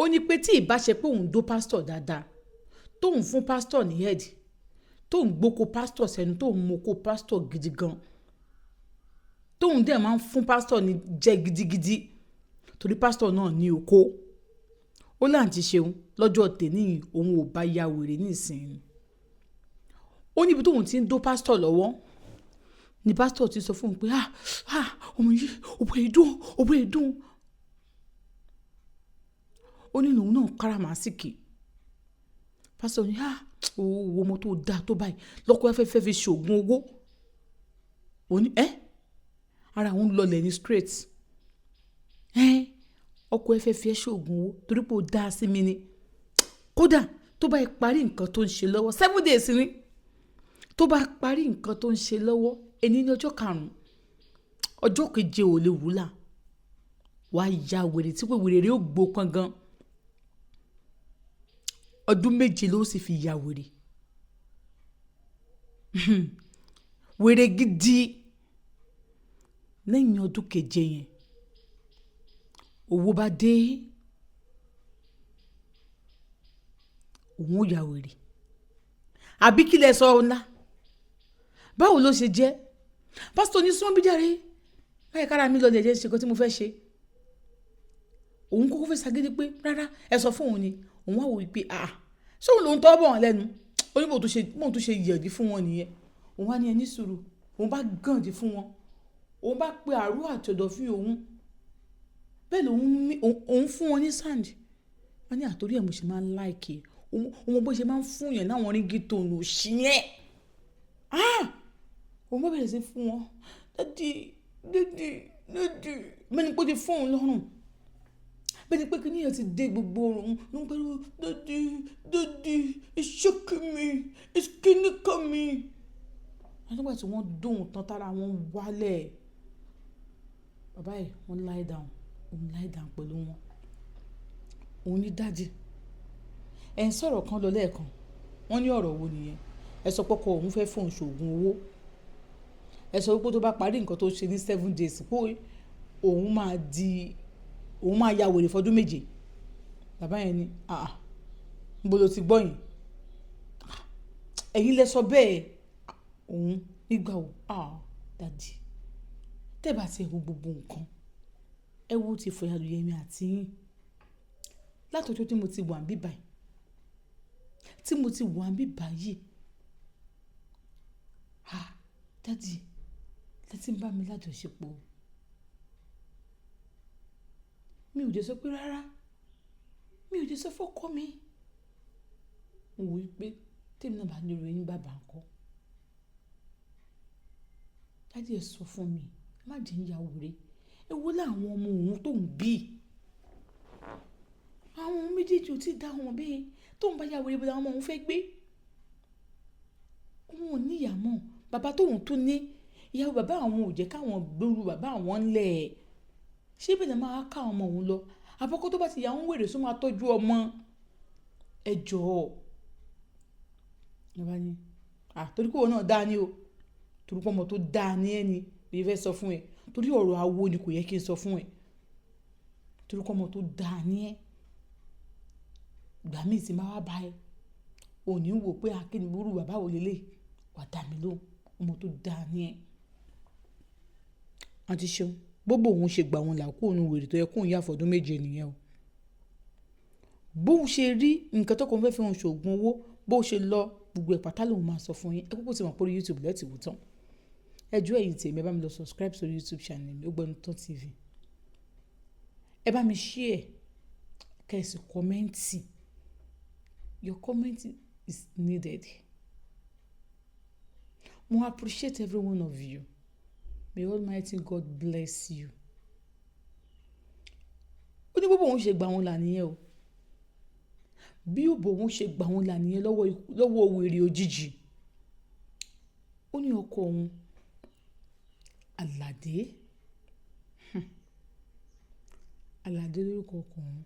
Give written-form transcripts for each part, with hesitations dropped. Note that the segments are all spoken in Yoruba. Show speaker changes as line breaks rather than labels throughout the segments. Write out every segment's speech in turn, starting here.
ó ní pé tí ìbá ṣe pé òun dó pásítọ̀ dáadáa tóun fún pásítọ̀ ní head tóun gbóko pásítọ̀ sẹ́nu tóun moko pásítọ̀ gidi gan tóun dẹ̀ máa ń fún pásítọ̀ ní jẹ́ gidigidi torí pásítọ̀ náà ní oko ó láǹtí ṣeun lọ́jọ́ tèmi òun ò bá ya wèrè nísìnyí ó níbi tóun ti ń dó pásítọ̀ lọ́wọ́ ni pásítọ̀ ti sọ fún un pé ọmọ yìí òbò ìdún ó ní lòun náà káràmásìkì pásítọ̀ ní owó ọmọ tó dáa tó báyìí lọ́kọ́ fẹ́ fi ṣoògùn owó ó ní ara òun lọlẹ̀ ní straight ọkọ ẹ fẹ́ fi ẹ́ ṣoògùn owó torí pé ó dáa sí mi ni kódà tó bá parí nǹkan tó ń ṣe lọ́wọ́ 7 days ni tó bá parí nǹkan tó ń ṣe lọ́wọ́ ẹni ní ọjọ́ 5 ọjọ́ 7 ò lè wúlà wàá ya wèrè tí pé wèrè rẹ̀ ó gbókan gan ọdún 7 ló sì fi ya wèrè wèrè gidi lẹ́yìn ọdún 7 yẹn owó bá dé òun ò ya wèrè àbí kí lẹ sọ ọ́nà báwo ló ṣe jẹ́ pásítọ̀ ní súnmọ́ bíjàre báyìí kára mi lọ lè jẹ́ ṣe nǹkan tí mo fẹ́ ṣe òun kókó fẹ́ ṣàgídí pé rárá ẹ sọ fún òun ni òun wá wò wípé ṣé òun lòun tọ́ bọ̀ wọ́n lẹ́nu ó ní bóun tó ṣe yẹ̀dí fún wọn nìyẹn òun wá ní ẹni sùúrù òun bá gànjì fún wọn òun bá pe àrú àtọ̀dọ̀ fún òun bẹ́ẹ̀ lòun fún wọn ní sand wọn ní àtòrí ẹ̀ mo ṣe máa ń láìkè òun bó ṣe máa ń fún yẹn láwọn ríngì tòun ò ṣí yẹn òun bá bẹ̀rẹ̀ sí fún wọn dádì bẹ́ẹ̀ ni pé ó ti fún òun lọ́rùn bẹ́ẹ̀ ni pé kí níyẹn ti dé gbogbo òun ló ń pẹ́lú dádì ìṣókè mi ìṣkíníkà mi nígbà tí wọ́n dóhùn tán tára wọn wálẹ̀ bàbá yìí wọ́n lie down pẹ̀lú wọn òun ní dádì ẹ̀ ń sọ̀rọ̀ kan lọ lẹ́ẹ̀kan wọ́n ní ọ̀rọ̀ wo nìyẹn ẹ sọ pé ọkọ òun fẹ́ fóun ṣoògùn owó ẹ sọ pé tó bá parí nǹkan tó ṣe ní 7 days pé òun máa ya wèrè fọdún 7 bàbá yẹn ní níbo ló ti gbọ́ yẹn ẹ̀yin lẹ sọ bẹ́ẹ̀ òun nígbà wo dádì tẹ́bà ti ẹ̀wọ̀ gbogbo nǹkan ẹ̀wọ̀ ti Fọláyẹmí àti yín látọjọ́ tí mo ti wà níbí báyìí dádì lẹ́tí ń bá mi lájọṣepọ̀ mi ò dé sọ pé rárá mi ò dé sọ fọ́kọ mi mo wò pé tèmi náà bá ní ìròyìn bàbá ńkọ́ dádì ẹ sọ fún mi má jẹ́ ń ya wèrè èwo láwọn ọmọ òun tó ń bí àwọn méjèèjì ò tí ì dá wọn bẹ́ẹ̀ tó ń bá ya wèrè bó làwọn ọmọ òun fẹ́ gbé òun ò níyà mọ́ bàbá tóun tún ní ìyàwó bàbá àwọn ò jẹ́ káwọn gbóru bàbá àwọn ńlẹ̀ ṣé bẹ́ẹ̀ máa ká ọmọ òun lọ àbọ̀kọ́ tó bá ti yà ń wèrè só máa tọ́jú ọmọ ẹ jọ̀ọ́ bàbá ni torí pé òun náà dá ní o torí pé ọmọ tó dá ní ẹni bí fẹ́ sọ fún ẹ torí ọ̀rọ̀ awo ni kò yẹ kí n sọ fún ẹ torí pé ọmọ tó dá ní ẹ ìgbà míì tí máa wá bá ẹ ò ní wò pé akéde burú bàbá wò lélẹ̀ wà dá mi lóhùn ọmọ tó dá ní ẹ àti ṣeun gbogbo òun ṣe gbà wọn là kó òun wèrè tó yẹ kóun yá fọdún 7 nìyẹn o bóun ṣe rí nǹkan tó kàn fẹ́ fi hàn ṣoògùn owó bó ṣe lọ gbogbo ẹ̀ pátá lòun máa sọ fún yín ẹ kúkú ti mọ̀ pé orí YouTube lẹ́tì wò tán ẹjọ́ ẹ̀yìn tèmi ẹ bá mi lọ subscribe sórí YouTube channel mi Ogbonutan TV ẹ bá mi share kẹ́sì kọ́mẹ́ǹtì your comment is needed mo appreciate every one of you may Almighty God bless you ó ní gbogbo òun ṣe gbà wọn là nìyẹn o bí òbò òun ṣe gbà wọn là nìyẹn lọ́wọ́ wèrè òjijì ó ní ọkọ òun Àlàdé lórúkọ ọkọ òun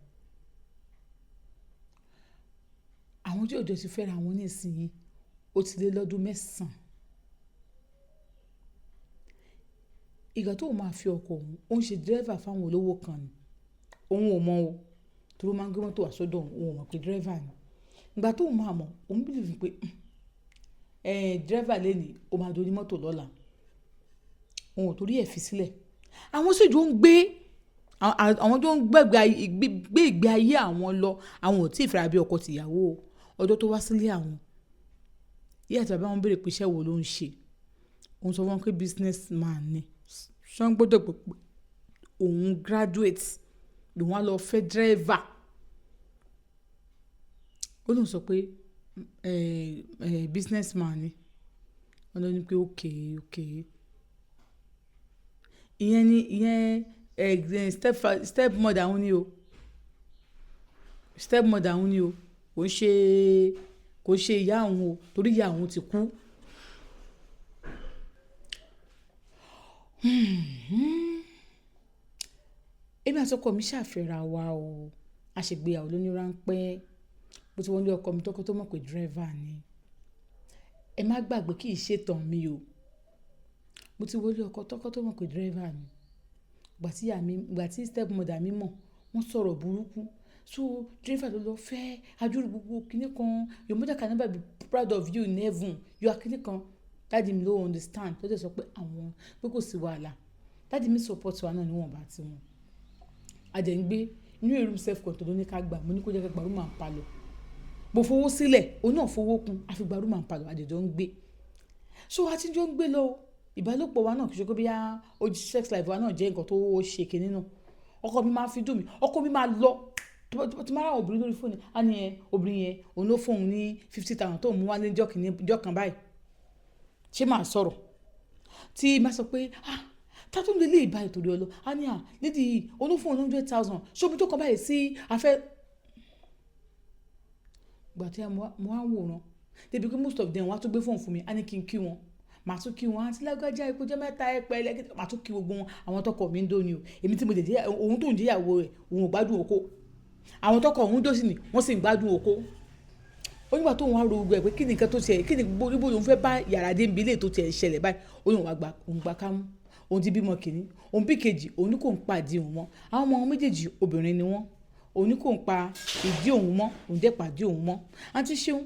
àwọn tí òjò ti fẹ́ra wọn nísìnyí ó ti lé lọ́dún 9 ìgbà tó máa fi ọkọ òun ó ń ṣe dírẹ́fà fáwọn olówó kan ni òun ò mọ̀ o tó máa ń gbé mọ́tò wá sọ́dọ̀ òun mọ̀ pé dírẹ́fà ni. Ìgbà tó máa mọ̀ òun believe pé dírẹ́fà lẹ́ni ó máa do ní mọ́tò lọ́la, òun ò torí ẹ̀ fi sílẹ̀. Àwọn sì jọ ń gbé àwọn tó ń gbé ìgbé ayé àwọn lọ, àwọn ò tí ì fẹ́ra bí ọkọ tìyàwó ọjọ́ tó wá sílé àwọn. Ìyá àti bàbá wọn béèrè pé iṣẹ́ wo ló ń ṣe, òun sọ fún wọn pé business man ni. Ṣọ́n gbọ́dọ̀ pé òun graduate lòun á lọ fẹ́ driver. Ó lóun sọ pé business man ni. Wọ́n lọ ní pé okay. Ìyẹn step mother òun ni o. Step mother òun ni o. Kò ṣe ìyá òun o, torí ìyá òun ti kú. Èmi àti ọkọ mi ṣàfẹ́ra wa o. A ṣègbéyàwó lóní ráńpẹ́. Mo ti wọlé ọkọ mi tọ́kọ tó mọ̀ pé driver ni. Ẹ má gbàgbé kì í ṣe tàn mí o. Mo ti wọlé ọkọ tọ́kọ tó mọ̀ pé driver ni. Ìgbà tí step mother mi mọ̀, wọ́n sọ̀rọ̀ burúkú. So driver ló lọ fẹ́ ajúrú gbogbo kinní kan. Your mother can never be proud of you in heaven. You are kinní kan. Daddy mi ló understand. Tó dẹ̀ sọ pé àwọn pé kò sí wàhálà. Daddy mi support wa náà níwọ̀n bá ti wọn. A dẹ̀ ń gbé inú èrú self control ló ní ká gbà. Mo ní kó jẹ́ ká gba room and parlour. Mo fowó sílẹ̀, òun náà fowó kún. A fi gba room and parlour, a dẹ̀ jọ ń gbé. So a ti jọ ń gbé lọ. Ìbálòpọ̀ wa náà kì í ṣe pé bóyá sex life wa náà jẹ́ nǹkan tó ṣe kinní náà. Ọkọ mi máa fi dùn mí. Ọkọ mi máa lọ. Tí máa ra obìnrin lórí fóònù, a ní obìnrin yẹn òun ló fóun ní 50,000 tó mú wá ní ìjọ kan báyìí. Ṣé máa sọ̀rọ̀? Tí máa sọ pé ta tó ń lé ìbá ìtòrí ọlọ, a ní lédi yìí òun ló fóun 100,000 ṣóbi tó kàn báyìí sí afẹ́. Ìgbà tí mo wá ń wòran débi pé most of them wá tún gbé fóun fún mi, a ní kí n kí wọn. Màá tún kí wọn, àti lágbájá ikú jẹ́ mẹ́ta ẹ̀pẹ́ ẹlẹ́gẹ́dẹ́. Màá tún kí gbogbo wọn, àwọn tọkọ mi ń dó ni o. Èmi tí mo dé òun tó ń jẹ́ ìyàwó rẹ̀, òun ò gbádùn oko. Àwọn tọkọ òun dó sí ni wọ́n sì ń gbádùn oko. Ó nígbà tó wọ́n á ro gbogbo ẹ̀ pé kí ni nǹkan tó ṣe, kí ni gbogbo òun fẹ́ bá yàrá dé ibi ilé tó ti ṣẹlẹ̀ báyìí. Ó ní òun gba kámú. Òun ti bímọ kìíní, òun bí kejì, òun ní kò ń pa ìdí òun mọ́. Àwọn ọmọ wọn méjèèjì obìnrin ni wọ́n. Òun ní kò ń pa ìdí òun mọ́, òun dẹ̀ pa ìdí òun mọ́. Àǹtí Ṣeun,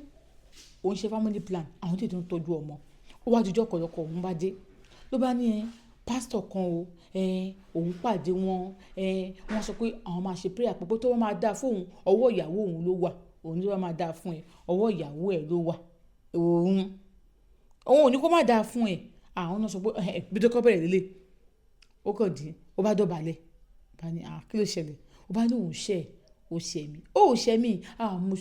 òun ṣe family plan, àwọn tètè ń tọ́jú ọmọ. Ó wá dijọ́ kọ̀lọ̀kọ̀ òun bá dé. Ló bá ní pásítọ̀ kan o, òun pàdé wọn, wọ́n sọ pé àwọn máa ṣe prayer pé tó wọ́n máa dá fóun, ọwọ́ ìyàwó òun ló wà. Òun ní wọ́n máa dá fún ẹ, ọwọ́ ìyàwó ẹ̀ ló wà. Òun ò ní kó má dá fún ẹ. Àwọn náà sọ pé bí tó kọ́ bẹ̀rẹ̀ lélẹ̀. Ó kàn dín, ó bá dọ̀bálẹ̀. Bá ní kí ló ṣẹlẹ̀? Ó bá ní òun ṣẹ̀ mí. Ó ṣẹ̀ mí. Mo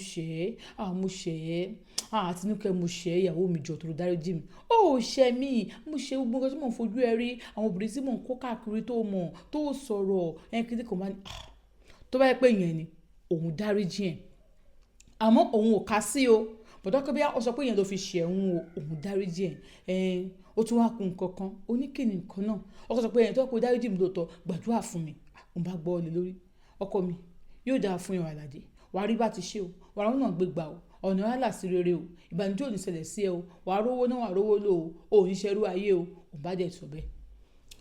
ṣẹ̀ Àtinúkẹ́, mo ṣẹ̀ ìyàwó mi jọ tó dáríjì mi. Ó ṣẹ̀ mí. Mo ṣe gbogbo nǹkan tí mò ń fojú ẹ rí, àwọn obìnrin tí mò ń kó káàkiri tó mọ̀, tó sọ̀rọ̀, kíni kan bá ní tó bá yẹ pé ìyẹn ni òun dáríjì ẹ̀. Àmọ́ òun ò ká sí o. Bọ̀dọ̀ kọ́ bí ó sọ pé ìyẹn ló fi ṣẹ̀ òun dáríjì ẹ̀. Ó tún wá kun nǹkan kan. Ó ní kí ni nǹkan náà? Ọkọ sọ pé ẹ̀yìn tó kó dáríjì mi lóòótọ́, gbàdúrà fún mi. Òun bá gbọ́ ọ lé lórí. Ọkọ mi yóò dáa fún ìwà àlàdé. Wàá rí bá ti ṣe o. Wàá rán náà gbé gbà o. Ọ̀nà wàhálà sí rere o. Ìbànújẹ́ ò ní ṣẹlẹ̀ sí ẹ o. Wàá rówó náà, wàá rówó lò o. O ò ní ṣerú ayé o. Òun bá dẹ̀ sọ bẹ́ẹ̀.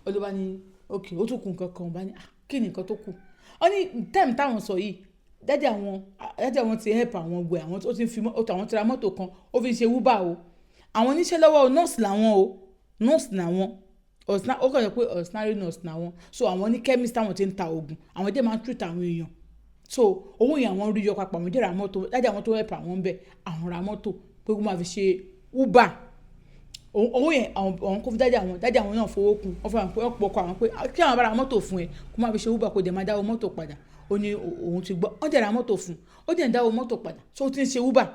Ó ló bá ní okay, ó tún kun nǹkan kan. Òun bá ní kí ni nǹkan tó kù? Ó ní time táwọn sọ yìí, dájú àwọn ti help àwọn gbé àwọn tó ti fi àwọn ti ra mọ́tò kan, ó fi ṣe Uber o. Àwọn oníṣẹ́ lọ́wọ́ nọ́ọ̀sì làwọn o. Nọ́ọ̀sì làwọn. Ó kàn yẹ pé ordinary nurse làwọn. So àwọn ní chemist táwọn ti ń ta oògùn. Àwọn dẹ̀ máa ń treat àwọn èèyàn. So owó yẹn àwọn rí yọ papọ̀, àwọn jẹ́ ra mọ́tò. Dájú àwọn tó help àwọn bẹ́ẹ̀, àwọn ra mọ́tò pé kó máa fi ṣe Uber. Owó yẹn àwọn kó fi dájú àwọn náà fowó kun. Wọ́n fọwọ́n pé ọ̀pọ̀ ọkọ̀ àwọn pé kí àwọn bá ra mọ́tò fún ẹ kó máa fi ṣe Uber kó dẹ̀ máa dáwọ́ mọ́tò padà. Ó ní òun ti gbọ́. Wọ́n dẹ̀ ra mọ́tò fún. Ó dẹ̀ ń dáwọ́ mọ́tò padà. So ó ti ń ṣe Uber.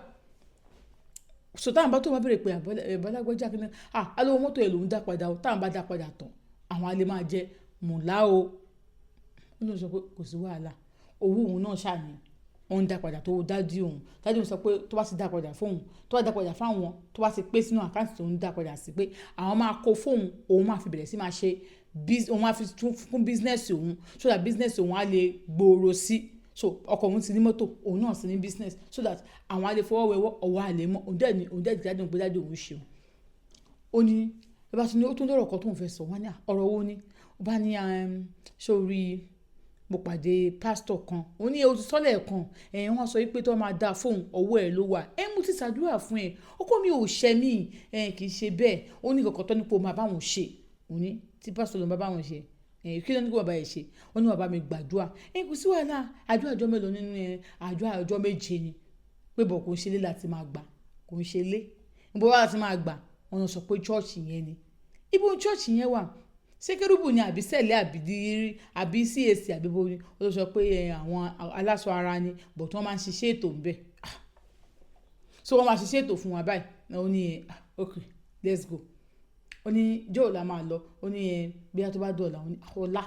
So táwọn bá tó máa bèrè pé àbọ̀lágbọ́jà kí ni alówó mọ́tò ẹ̀ lòún dá padà o. Táwọn bá dá padà tán, àwọn alẹ́ máa jẹ mùlá o. Ó ló sọ pé kò sí wàhálà. Owó òun náà ṣàní. Wọ́n ń dá padà tó dájú òun. Dájú òun sọ pé tó bá ti dá padà fóun, tó bá dá padà fáwọn, tó bá ti pé sínú àkáǹtì tó ń dá padà sí pé àwọn máa kó fóun, òun máa fi bẹ̀rẹ̀ sí máa ṣe òun máa fi fún business òun, so that business òun á lè gbòòrò sí. So ọkọ òun ti ní mọ́tò, òun náà sì ní business, so that àwọn á lè fọwọ́ wẹwọ́ ọwọ́ àlè mọ́. Òun dẹ̀ dájú pé dájú òun ṣeun. Ó ní ẹ bá tún ní ó tún lọ́rọ̀ kan tó ń fẹ́ sọ. Wọ́n ní ọ̀rọ̀ wo ni? Ó bá ní sórí mo pàdé pásítọ̀ kan ó ní oṣù sọ́lẹ̀ kan wọ́n sọ wípé tó máa da fóun ọwọ́ ẹ̀ ló wà mo ti ṣàdúrà fún ẹ ọkọ mi ò ṣẹ́ mi kì í ṣe bẹ́ẹ̀ ó ní kọ̀kọ́ tó ní pé o máa bá wọn ṣe ó ní tí pásítọ̀ ló ń bá wọn ṣe kí ló ní kí bàbá yẹn ṣe ó ní bàbá mi gbàdúrà kò sí wàhálà àdúrà ọjọ́ mélòó nínú àdúrà ọjọ́ méje ni pé bọ̀ kò ń ṣe lé láti máa gbà kò ń ṣe lé níbo wá láti máa gbà wọn sọ pé chọ́ọ̀chì yẹn ni ibo chọ́ọ̀chì yẹn wà sékérúbù ni àbí sẹ̀lẹ̀ àbí CAC àbí bo ni ó sọ pé àwọn aláṣọ ara ni but wọ́n máa ń ṣiṣẹ́ ètò ń bẹ̀ so wọ́n máa ṣiṣẹ́ ètò fún wa báyìí ó ní okay let's go ó ní joe la máa lọ ó ní bí a tó bá dọ̀la ó ní ọ̀la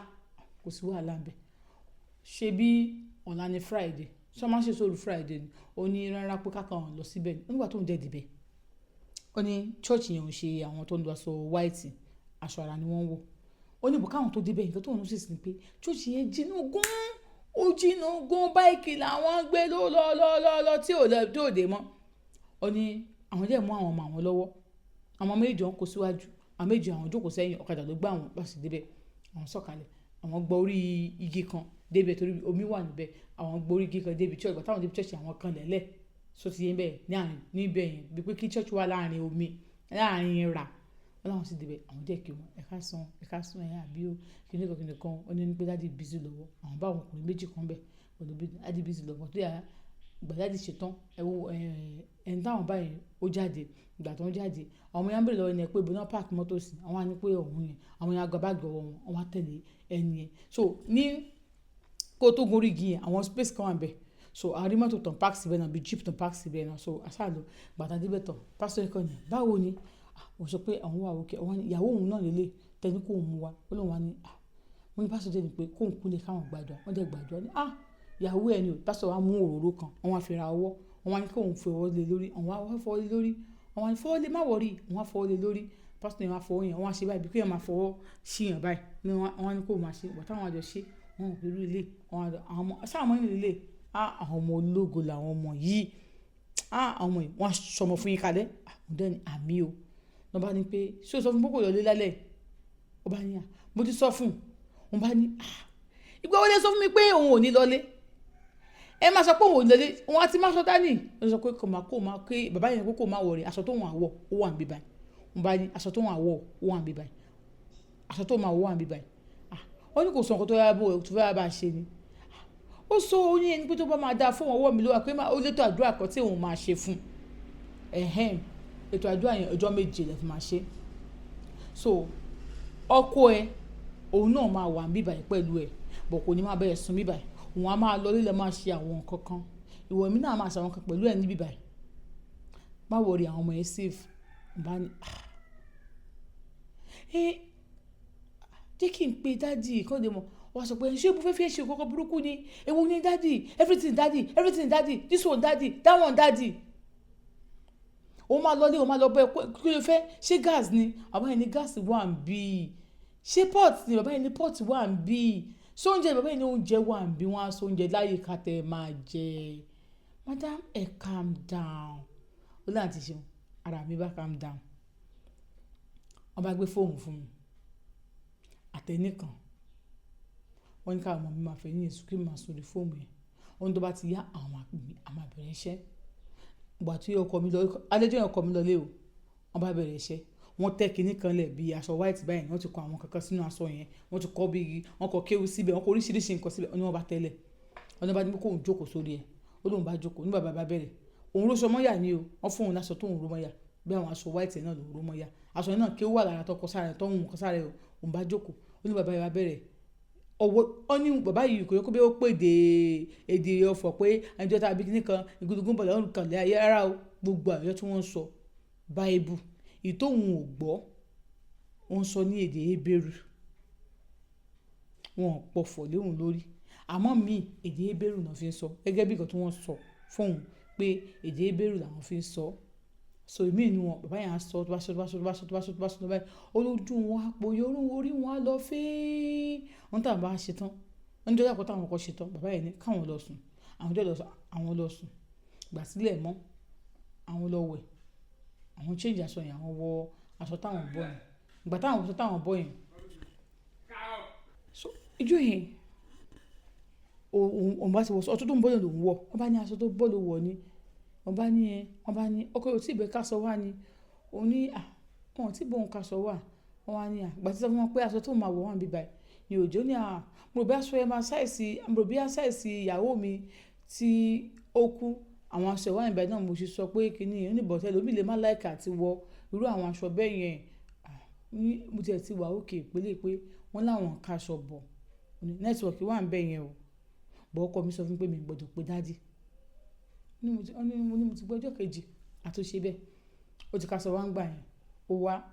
kò sí wàhálà ń bẹ̀ ṣe bí ọ̀la ni Friday ṣé wọ́n máa ń ṣe sóòrù Friday ni ó ní rárá pé kákan lọ síbẹ̀ nígbà tó ń dẹ̀ dìbẹ̀ ó ní church yẹn ò ṣe àwọn tó ń lọ aṣọ white aṣọ ara ni wọ́n wọ̀ ó ní bùkáwọn tó débẹ̀ nǹkan tó ń sì sí ni pé church yẹn jìnnà gan ó jìnnà gan báìkì làwọn gbé lọ tí ò dé mọ́ ó ní àwọn dẹ̀ mú àwọn ọmọ àwọn lọ́wọ́ àwọn méjì wọn kó síwájú àwọn méjì àwọn jókòó sẹ́yìn ọ̀kadà ló gbá àwọn pàṣẹ débẹ̀ àwọn sọ̀kalẹ̀ àwọn gbọ́ orí igi kan débẹ̀ torí omi wà níbẹ̀ àwọn gbọ́ orí igi kan débi church bàtàwọn débi church àwọn kan lẹ́lẹ̀ so ti yẹn bẹ́ẹ̀ níbẹ̀ yẹn bí pé kí church wà láàrin omi láàrin ra wọn làwọn sì débẹ̀ àwọn dẹ̀ kí wọn ẹ̀ka sàn ẹ̀yà àbí ó kíní kan ó ní pé dáàdi bísí lọ́wọ́ àwọn bá àwọn ọkùnrin méjì kan bẹ̀ pẹ̀lú dáàdi bísí lọ́wọ́ tó yà gbàdáàdi ṣetán ẹni táwọn báyìí ó jáde ìgbà tó ń jáde àwọn ọmọ yẹn ń bèrè lọ́wọ́ ẹni pé bọ́nà park mọ́tò sí àwọn á ní pé òun yẹn àwọn yẹn àgbà báàgì ọwọ́ wọn á tẹ̀lé ẹni yẹn so ní kó tó gun orígi yẹn àwọn space kan wà bẹ́ẹ̀ so àrí mọ́tò tán park síbẹ̀ náà bí jeep tán park síbẹ̀ náà so aṣáàlú gbàtà débẹ̀ tán pásítọ̀ ẹ̀kọ́ ni báwo ni wọ́n sọ pé àwọn wà òkè ìyàwó òun náà lélẹ̀ tẹni kó mú wa ó lóun wá ní wọ́n ní pásítọ̀ ni pé kóun kúlẹ̀ káwọn gbàdúrà wọ́n dẹ̀ gbàdúrà ní ìyàwó ẹ̀ ni pásítọ̀ wa mú òróró kan wọ́n wá fi ra ọwọ́ wọ́n wá ní kóun fọwọ́ lé lórí àwọn wá fọwọ́ lé lórí àwọn wá ní fọwọ́ lé má wọ̀rí àwọn wá fọwọ́ lé lórí pásítọ̀ yẹn wá fọwọ́ yẹn wọ́n wá ṣe báyìí bí kéèyàn máa fọwọ́ ṣìyàn báyìí ni wọ́n ní kóun máa ṣe bọ̀ táwọn àjọ ṣe wọn ò fi rú ilé àwọn ọmọ ilé àwọn ọmọ ológo làwọn ọmọ yìí àwọn ọmọ yìí wọ́n sọmọ fún yín kalẹ̀ àmúdẹ́ ni àmì o wọ́n bá ní pé ṣé o sọ fún bókò lọlé lálẹ́ ó bá ní mo ti sọ fún un bá ní ìgbà wo lè sọ fún mi pé òun ò ní lọlé ẹ máa sọ pé òun ò lọlé òun àti máa sọ dání ó sọ pé kò máa pé bàbá yẹn kò máa wọ̀rẹ̀ aṣọ tó wọn àwọ̀ ó wà níbí báyìí wọ́n bá ní aṣọ tó wọn àwọ̀ ó wà níbí báyìí aṣọ tó wọn àwọ̀ wà níbí báyìí ó ní kò sọ nǹkan tó fẹ́ bá ṣe ni ó sọ ó ní ẹni pé tó bá máa dáa fún ọwọ́ mi ló wà pé ó létò àdúrà kan tí òun máa ṣe fún ètò àdúrà yẹn ọjọ́ méje lè fi máa ṣe so ọkọ ẹ òun náà máa wà níbí báyìí pẹ̀lú ẹ bọ̀ kò ní máa bẹ̀rẹ̀ sùn níbí báyìí òun á máa lọ lílẹ̀ máa ṣe àwọn nǹkan kan ìwọ mi náà máa ṣe àwọn kan pẹ̀lú ẹ níbí báyìí má wọrí àwọn ọmọ yẹn safe bá ní jẹ́ kí n pe dádì kọ́ de mọ̀ wọ́n sọ pé ṣé mo fẹ́ ṣe kọ́kọ́ burúkú ni ewu ni dádì everything dádì this one dádì that one dádì òun máa lọlé òun máa lọ bẹ kí ló fẹ́ ṣé gas ni bàbá yẹn ní gas wà ń bí ṣé pot ni bàbá yẹn ní pot wà ń bí sóúnjẹ bàbá yẹn ní oúnjẹ wà ń bí wọ́n á sóúnjẹ láyé kàtẹ́ máa jẹ madam calm down ó láti ṣeun ara mi bá calm down wọ́n bá gbé fóònù fún mi àtẹnìkan wọ́n ní káwọn ọmọ mi máa fẹ́ ní èsù kí n máa sórí fóònù yẹn ohun tó bá ti yá àwọn àmà bẹ̀rẹ̀ iṣẹ́ ìgbà tí ọkọ mi lọ adéjọ́ yẹn ọkọ mi lọ lé o wọ́n bá bẹ̀rẹ̀ iṣẹ́ wọ́n tẹ́ kinní kan lẹ̀ bí aṣọ white báyìí wọ́n ti kọ àwọn kankan sínú aṣọ yẹn wọ́n ti kọ́ bí wọ́n kọ kéwú síbẹ̀ wọ́n kọ oríṣiríṣi nǹkan síbẹ̀ wọ́n ní wọ́n bá tẹ́lẹ̀ wọ́n ní wọ́n bá ní kó òun jókòó sórí ẹ̀ ó lóun bá jókòó ní bàbá bá bẹ̀rẹ̀ òun ló sọ mọ́yà ni o wọ́n fún òun láṣọ tó òun ró mọ́yà bí àwọn aṣọ white náà lòun ró mọ́yà aṣọ náà kéwú wà lára tó kọ sára tó ń kọ sára òun bá jókòó ó ní bàbá yẹn bá bẹ̀rẹ̀ ọwọ́ ọ ní bàbá yìí kò yẹ kó bí ó pè èdè ọ̀fọ̀ pé ẹjọ́ tàbí nìkan ìgúdùgún bọ̀lá ọ̀rùn kan lé ayé rárá o gbogbo àyọ̀ tí wọ́n ń sọ báìbù ìtòhun ò gbọ́ wọ́n sọ ní èdè Hébérù wọn ò pọ̀fọ̀ léhùn lórí àmọ́ mi èdè Hébérù náà fi ń sọ gẹ́gẹ́ bí nǹkan tí wọ́n sọ fóun pé èdè Hébérù làwọn fi ń sọ so èmi ni wọn bàbá yẹn á sọ tó bá sọ báyìí olójú wọn àpò yorùn orí wọn á lọ fẹ́ẹ́ wọn tàbí bá ṣe tán wọn níjọ́ yàpọ̀ táwọn ọkọ̀ ṣe tán bàbá yẹn ní káwọn lọ sùn àwọn lọ sùn gbà sílẹ̀ mọ́ àwọn lọ wẹ̀ àwọn change aṣọ yẹn àwọn wọ aṣọ táwọn bọ́ yẹn ìgbà táwọn aṣọ táwọn bọ́ yẹn so ìjọ yẹn òun bá ti wọ̀ ọtún tó ń bọ́ọ̀lù lòun wọ̀ wọ́n bá ní aṣọ tó bọ́ọ̀lù wọ̀ ni wọ́n bá ní ọkọ̀ yóò tí ì bẹ́ ká sọ wá ni òun ní wọn tí bóun ká sọ wá wọ́n wá ní àgbà tí wọ́n pé aṣọ tó máa wọ̀ wọ́n bí báyìí ni òjò ní mo bí aṣọ ẹ máa ṣàìsí ìyàwó mi tí ó kú àwọn aṣọ ìwà ìbàdàn náà mo ṣe sọ pé kìíní oníbọ̀tẹ́ lómi lè má láìka àti wọ irú àwọn aṣọ bẹ́ẹ̀ yẹn mo tiẹ̀ ti wà òkè ìpele pé wọ́n láwọn kaṣọ bọ̀ nẹ́tíwọ̀kì wà ń bẹ̀ yẹn o bọ̀ ọkọ mi sọ fún mi pé mi gbọ́dọ̀ pé dádì ní mo ti gbọ́ ọjọ́ kejì àtúnṣe bẹ́ẹ̀ ó ti kaṣọ wá ń gbà yẹn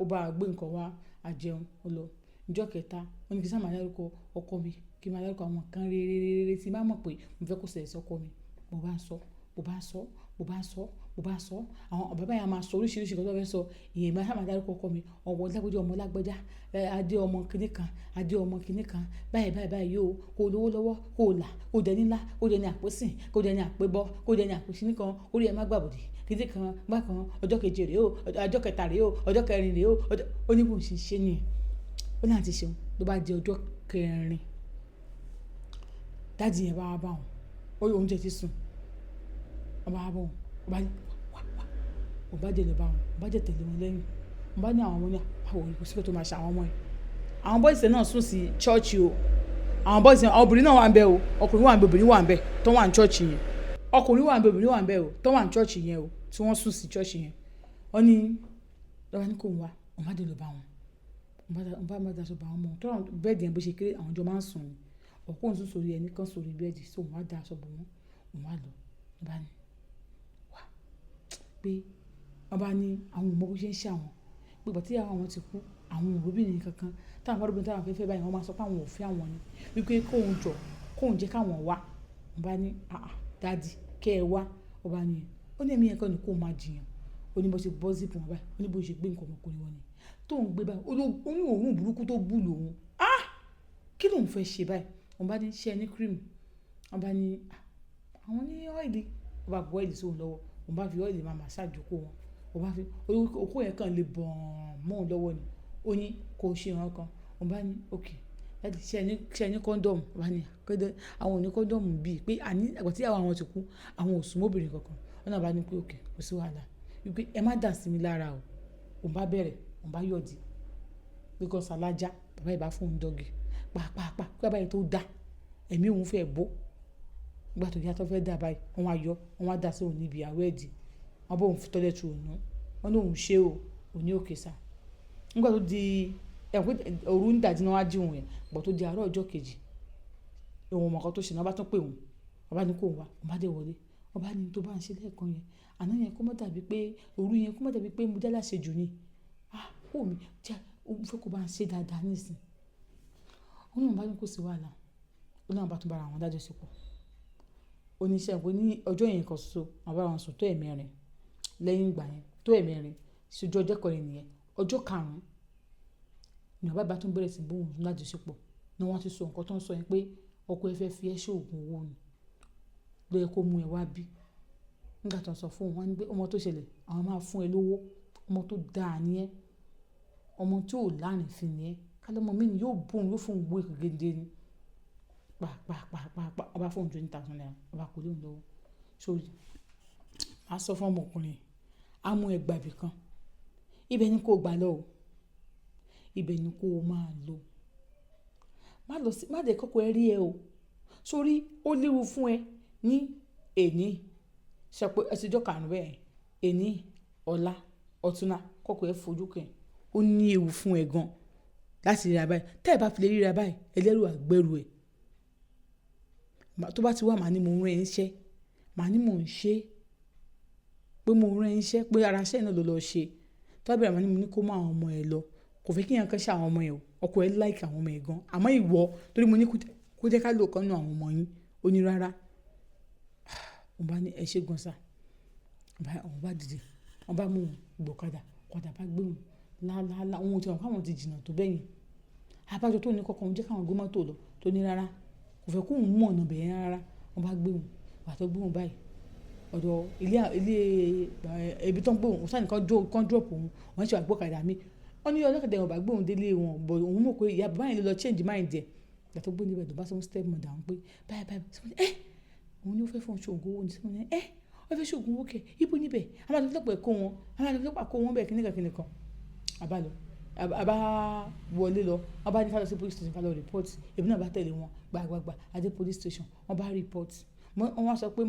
ó bá gbé nǹkan wá àjẹun ó lọ ọjọ́ kẹta wọ́n ní kí sáà máa dárúkọ ọkọ mi kí máa dárúkọ àwọn kan rere tí máa mọ̀ pé mo fẹ́ kó ṣẹlẹ̀ sọ́kọ mi mo bá ń sọ àwọn bàbá yẹn máa sọ oríṣiríṣi kan tó fẹ́ sọ ìyẹn máa sáà máa dárúkọ ọkọ mi ọwọ́ lágbájá ọmọ lágbájá adé ọmọ kìnní kan báyìí yóò kó lówó lọ́wọ́ kó là kó dẹni ńlá kó dẹni àpésìn kó dẹni àpébọ́ kó dẹni àpésìn nìkan orí ẹ má gbàbọ̀dé kìnní kan bákan ọjọ́ keje rèé o ọjọ́ kẹta rèé o ọjọ́ kẹrin rèé o ó ní bó ń ṣe nìyẹn ó ní àti ṣeun ló bá di ọjọ́ kẹrin dáàdì yẹn bá wá bá wọn oúnjẹ ti sùn ọba bá wọn ọba jẹ lọ bá wọn ọba jẹ tẹ̀lé wọn lẹ́yìn ọba ní àwọn ọmọ ní àwọn òyìnbó síbẹ̀ tó máa ṣe àwọn ọmọ yìí àwọn bọ́ìsì náà sùn sí chọ́ọ̀chì o àwọn bọ́ìsì àwọn obìnrin náà wà ń bẹ o ọkùnrin wà ń bẹ obìnrin wà ń bẹ tó wà ní chọ́ọ̀chì yẹn ọkùnrin wà ń bẹ obìnrin wà ń bẹ o tó wà ní chọ́ọ̀chì yẹn o tí wọ́n sùn sí chọ́ọ̀chì yẹn wọ́n ní lọ́wọ́ ní kò ń wá ọba jẹ lọ bá wọn ọba máa daṣọ bá wọn mọ́ tó bẹ́ẹ̀dì yẹn bó ṣe kéré àwọn jọ máa ń sùn ni ọ̀pọ̀ òun tún sórí ẹni kan sórí bẹ́ẹ̀dì tó òun wá da aṣọ bò wọ́n òun wá lọ ọba ní wá pé ọba ní àwọn ọmọ bó ṣe ń ṣe àwọn pé bàtí àwọn ti kú àwọn òbíbìnrin kankan táwọn bá rúbìnrin táwọn afẹ́fẹ́ báyìí wọ́n máa sọ pé àwọn ò fẹ́ àwọn ni wípé kóun jẹ́ káwọn wá ọba ní dáàdì kẹ́ ẹ wá ọba ní ó ní ẹ̀mí yẹn kan ní kóun máa jiyàn ó ní bó ṣe bọ́ sípò wọn báyìí ó ní bó ṣe gbé nǹkan ọmọkùnrin wọn ni tóun gbé báyìí ó ní òórùn burúkú tó bù lòun kí lòun fẹ́ ṣe báyìí wọ́n bá ní ṣe ní cream wọ́n bá ní àwọn ní ọ́ìlì wọ́n bá bu ọ́ìlì sóhun lọ́wọ́ wọ́n bá fi ọ́ìlì máa massage okó wọn wọ́n bá fi okó yẹn kàn lè bọ̀n mọ́ òun lọ́wọ́ ni ó ní kò ṣe ìran kan wọ́n bá ní ok láti ṣe ní kọ́ńdọ̀mù wọ́n bá ní àwọn ò ní kọ́ńdọ̀mù bíi pé àgbà tí àwọn ti kú àwọn ò sún mọ́bìnrin kankan wọ́n náà bá ní pé ok kò sí wàhálà wípé ẹ má dà sí mi lára o òun bá bẹ̀rẹ̀ òun bá yọ̀dí because alájá bàbá ìbá fún un dọ́gì pàápàá kí bàbá yìí tó dá ẹ̀mí òun fẹ́ bó nígbà tó yá tó fẹ́ dà báyìí wọ́n á dá sí òun níbi àwọ̀ ẹ̀dì wọ́n bó òun fi tọ́lẹ̀ tu òun wọ́n ní òun ṣe o òní òkè sá nígbà tó di òru ń dàjí náà wá jí òun yẹn gbọ́ tó di àárọ̀ ọjọ́ kejì òun mọ̀ọ́kọ́ tó ṣe náà bá tún pè òun wọ́n bá ní kó wá wọ́n bá dé wọlé wọ́n bá ní tó bá ń ṣe lẹ́ẹ̀kan yẹn àná yẹn kó mọ́ dàbí pé òru yẹn kó mọ́ dàbí pé mo jálá ṣe jù ni ó mi jẹ́ òun fẹ́ kó bá ń ṣe dáadáa nísìn ó ní wọn bá ní kó sí wàhálà ó náà bá tún bára àwọn dájọ́ sípò oníṣẹ́ ìpò ní ọjọ́ yẹn kan ṣoṣo àwọn bá wọn sùn tó ẹ̀mẹ́rin lẹ́yìn ìgbà yẹn tó ẹ̀mẹ́rin ṣojú ọjọ́ kọrin nìyẹn ọjọ́ karùn-ún ni bàbá bá tún bẹ̀rẹ̀ sí bóun lájọṣepọ̀ ni wọ́n ti sọ nǹkan tó ń sọ yẹn pé ọkọ ẹ fẹ́ fi ẹ́ ṣoògùn owó ni ló yẹ kó mú ẹ wá bí nígbà tó ń sọ fún wọn ní pé ọmọ tó ṣẹlẹ̀ àwọn máa fún ẹ lówó ọmọ tó dáa ni ẹ́ ọmọ tí ò láàrin fi ni ẹ́ kálọ́mọ mi ni yóò bóun ló fún gbogbo ìkẹgẹdẹ ni pàápàá ọba fóun 20,000 naira ọba kò lóun lọ́wọ́ sórí máa sọ fún ọmọkùnrin á mú ẹ gbàbí kan ibẹ̀ ni kò gbà lọ o ibẹ̀ ni kò máa lọ má dé kọ́kọ́ ẹ rí ẹ o sórí ó léwu fún ẹ ní èní sọ pé ẹsẹjọ́ karùn-ún bẹ́ẹ̀ èní ọ̀la ọ̀túnla kọ́kọ́ ẹ fojú kẹ́ ó ní ewu fún ẹ gan láti ríra báyìí tẹ́ ẹ bá fi lè ríra báyìí ẹlẹ́rù àgbẹ̀rù ẹ̀ tó bá ti wá màá ní mo ń rẹ́ ẹ iṣẹ́ màá ní mò ń ṣe pé mo ń rẹ́ ẹ iṣẹ́ pé ara iṣẹ́ náà ló lọ ṣe tó bá bẹ̀rẹ̀ màá ní mo ní kó mọ àwọn ọmọ ẹ lọ kò fẹ́ kí yẹn kan ṣe àwọn ọmọ ẹ o ọkọ ẹ láìka àwọn ọmọ ẹ gan àmọ́ ìwọ torí mo ní kó jẹ́ ká lò kan nù àwọn ọmọ yín ó ní rárá wọ́n bá ní ẹ ṣe gan sa wọ́n bá dìde wọ́n bá mú gbọ̀kadà kọ́dà bá gbé wọn láàlá ohun tí wọn káwọn ti jìnnà tó bẹ́yìn abájọ tó ní kọ́kọ́ jẹ́ káwọn gbé mọ́tò lọ tó ní rárá kò fẹ́ kóun mú ọ̀nà bẹ̀yẹn rárá wọ́n bá gbé wọn wàtọ́ gbé wọn báyìí ọ̀dọ̀ ilé ibi tó ń gbé wọn sáà kan drop òun wọ́n ṣe wà gbọ́kadà mi wọ́n ní ọlọ́kadà wọn bá gbé òun délé wọn bọ̀ òun mọ̀ pé ìyá bàbá yẹn ló lọ change mind ẹ̀ ìgbà tó gbé níbẹ̀ tó bá sọ step mother ń pé báyìí òun ni ó fẹ́ fún ṣoògùn owó ní sọ́wọ́n ní ó fẹ́ ṣoògùn owó kẹ̀ ibo níbẹ̀ a máa lọ́pọ̀ kó wọn a máa lọ́pọ̀ kó wọn bẹ̀ kíníkan àbálọ àbá wọlé lọ wọ́n bá ní ká lọ sí police station ká lọ report èmi náà bá tẹ̀lé wọn gbàgbàgbà adé police station wọ́n bá report wọ́n wá sọ pé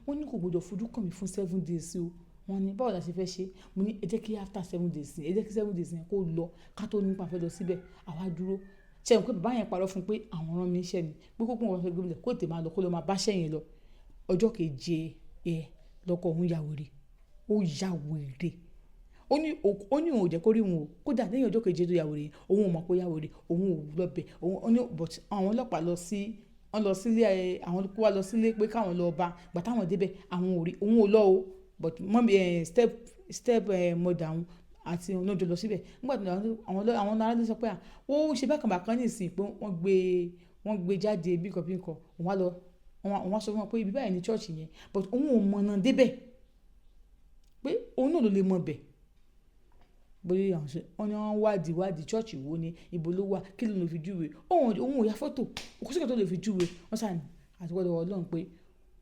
wọ́n ní kò gbọdọ̀ fojú kàn mí fún 7 days o wọ́n ní báwo la ṣe fẹ́ ṣe mo ní ẹ jẹ́ kí after 7 days ẹ jẹ́ kí 7 days yẹn kó lọ ká tó nípa fẹ́ lọ síbẹ̀ àwa dúró ṣe n pé bàbá yẹn parọ́ fún pé àwọn rán mi iṣẹ́ ni pé kókó wọn fẹ́ gbé kó tè máa lọ kó lọ máa bá ṣẹ́yìn lọ ọjọ́ keje ẹ lọ́kọ̀ òun ya wèrè ó ya wèrè ó ní òun ò jẹ́ kó rí wọn o kódà lẹ́yìn ọjọ́ keje tó ya wèrè òun ò mọ̀ pé ya wèrè òun ò lọ bẹ̀ òun ní but àwọn ọlọ́pàá wọ́n lọ sílé àwọn kó wá lọ sílé pé káwọn lọ bá gbà táwọn débẹ̀ àwọn ò rí òun ò lọ o but mọ́mí step mother àwọn àti ọ̀nà òjò lọ síbẹ̀ nígbà tí àwọn ará ló sọ pé ó ṣe bákan ní ìsìn pé wọ́n gbé jáde bíkan òun wá sọ fún wọn pé ibi báyìí ní chọ́ọ̀chì yẹn but òun ò mọ̀nà débẹ̀ pé òun náà ló lè mọ̀ bẹ̀ bóyá àwọn ṣe wọ́n ní wọ́n wádìí chọ́ọ̀chì wo ni ibo ló wà kí ló lè fi júwe òun ò ya fọ́tò kò sí kan tó lè fi júwe wọ́n sàn àti wọ́n lọ́wọ́ Ọlọ́run pé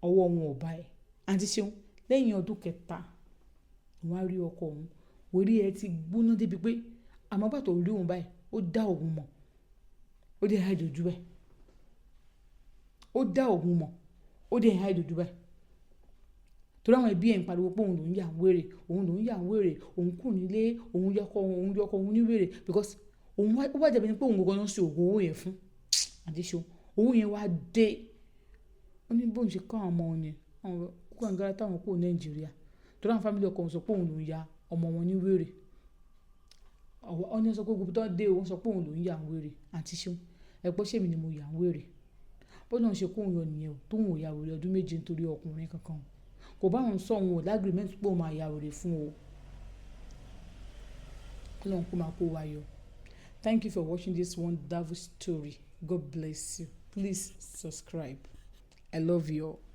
ọwọ́ wọn ò bá ẹ̀ àti ṣeun lẹ́yìn ọdún kẹta wọ́n á rí ọkọ òun orí ẹ ti gbóná débi pé àmọ́ bàtọ̀ rí òun báyìí ó dá òun mọ̀ ó dé ha ìdòdú báyìí ó dá òun mọ̀ ó dé ha ìdòdú báyìí torí àwọn ẹbí ẹ̀ ń pariwo pé òun ló ń yà wèrè òun kù nílé òun yọkọ òun ní wèrè because òun wá jẹ̀bi ni pé òun gbọ́dọ̀ ṣe oògùn owó yẹn fún àdéṣe owó yẹn wá dé ó ní bóun ṣe kọ́ àwọn ọmọ òun ni àwọn kókó àǹgára táwọn kò Nàìjíríà torí àwọn fámìlì ọkọ òun sọ pé òun ló ń ya ọmọ wọn ní wèrè ọ ní sọ pé gbogbo tó dé òun sọ pé òun ló ń yà wèrè àti ṣeun ẹ̀pọ̀ ṣèmi ni mo yà wèrè bó náà ṣe kóun yọ nìyẹn o tóun ò yà wèrè ọdún méje nítorí ọkùnrin kankan kò bá òun sọ òun ò lágrímẹ́ǹtì pé òun máa yà wèrè fún o kí lóun kó máa kó wa yọ. Thank you for watching this wonderful story. God bless you. Please subscribe. I love you all.